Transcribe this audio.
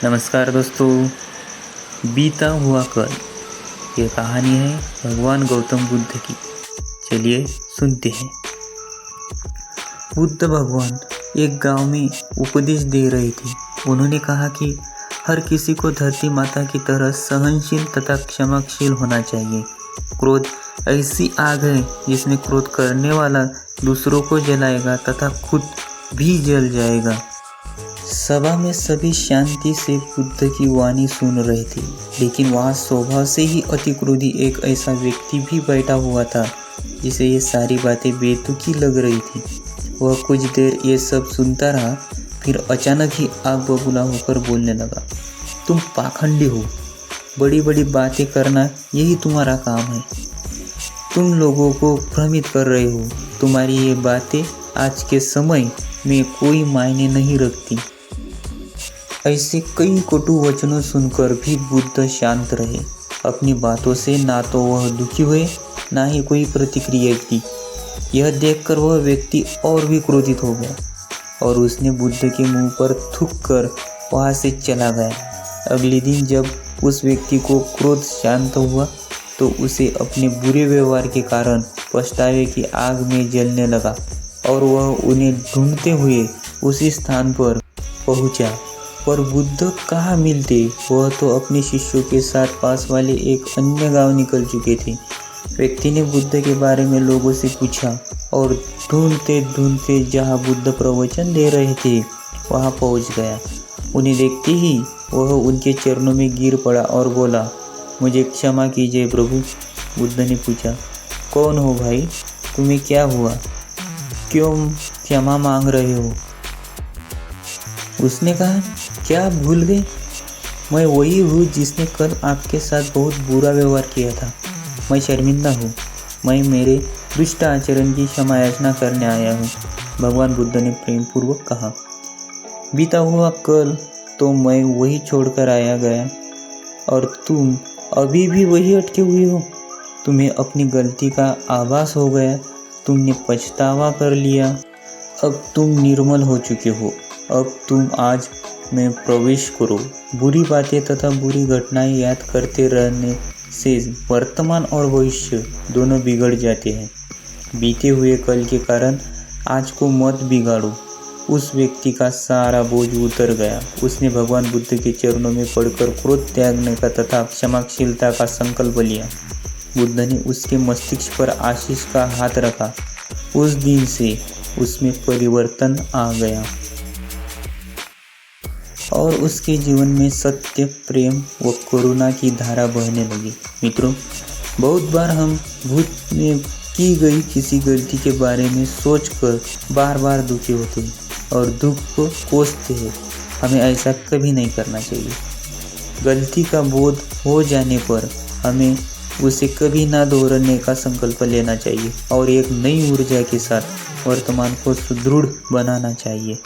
नमस्कार दोस्तों, बीता हुआ कल ये कहानी है भगवान गौतम बुद्ध की। चलिए सुनते हैं। बुद्ध भगवान एक गांव में उपदेश दे रहे थे। उन्होंने कहा कि हर किसी को धरती माता की तरह सहनशील तथा क्षमाशील होना चाहिए। क्रोध ऐसी आग है जिसमें क्रोध करने वाला दूसरों को जलाएगा तथा खुद भी जल जाएगा। सभा में सभी शांति से बुद्ध की वाणी सुन रहे थे, लेकिन वहाँ स्वभाव से ही अति क्रोधी एक ऐसा व्यक्ति भी बैठा हुआ था जिसे ये सारी बातें बेतुकी लग रही थी। वह कुछ देर ये सब सुनता रहा, फिर अचानक ही आग बबूला होकर बोलने लगा, तुम पाखंडी हो, बड़ी बड़ी बातें करना यही तुम्हारा काम है। तुम लोगों को भ्रमित कर रहे हो। तुम्हारी ये बातें आज के समय में कोई मायने नहीं रखती। ऐसे कई कटु वचनों सुनकर भी बुद्ध शांत रहे। अपनी बातों से ना तो वह दुखी हुए, ना ही कोई प्रतिक्रिया की। यह देखकर वह व्यक्ति और भी क्रोधित हो गया और उसने बुद्ध के मुंह पर थूक कर वहाँ से चला गया। अगले दिन जब उस व्यक्ति को क्रोध शांत हुआ तो उसे अपने बुरे व्यवहार के कारण पछतावे की आग में जलने लगा और वह उन्हें ढूंढते हुए उसी स्थान पर पहुंचा। पर बुद्ध कहाँ मिलते। वह तो अपने शिष्यों के साथ पास वाले एक अन्य गांव निकल चुके थे। व्यक्ति ने बुद्ध के बारे में लोगों से पूछा और ढूंढते ढूंढते जहाँ बुद्ध प्रवचन दे रहे थे वहाँ पहुँच गया। उन्हें देखते ही वह उनके चरणों में गिर पड़ा और बोला, मुझे क्षमा कीजिए प्रभु। बुद्ध ने पूछा, कौन हो भाई, तुम्हें क्या हुआ, क्यों क्षमा मांग रहे हो? उसने कहा, क्या भूल गए? मैं वही हूँ जिसने कल आपके साथ बहुत बुरा व्यवहार किया था। मैं शर्मिंदा हूँ। मैं मेरे दुष्ट आचरण की क्षमा याचना करने आया हूँ। भगवान बुद्ध ने प्रेमपूर्वक कहा, बीता हुआ कल तो मैं वही छोड़कर आया गया और तुम अभी भी वही अटके हुए हो। तुम्हें अपनी गलती का आभास हो गया, तुमने पछतावा कर लिया। अब तुम निर्मल हो चुके हो। अब तुम आज में प्रवेश करो। बुरी बातें तथा बुरी घटनाएं याद करते रहने से वर्तमान और भविष्य दोनों बिगड़ जाते हैं। बीते हुए कल के कारण आज को मत बिगाड़ो। उस व्यक्ति का सारा बोझ उतर गया। उसने भगवान बुद्ध के चरणों में पड़कर क्रोध त्यागने का तथा क्षमाशीलता का संकल्प लिया। बुद्ध ने उसके मस्तिष्क पर आशीष का हाथ रखा। उस दिन से उसमें परिवर्तन आ गया और उसके जीवन में सत्य, प्रेम व करुणा की धारा बहने लगी। मित्रों, बहुत बार हम भूत में की गई किसी गलती के बारे में सोचकर बार बार दुखी होते हैं और दुख को कोसते हैं। हमें ऐसा कभी नहीं करना चाहिए। गलती का बोध हो जाने पर हमें उसे कभी ना दोहराने का संकल्प लेना चाहिए और एक नई ऊर्जा के साथ वर्तमान को सुदृढ़ बनाना चाहिए।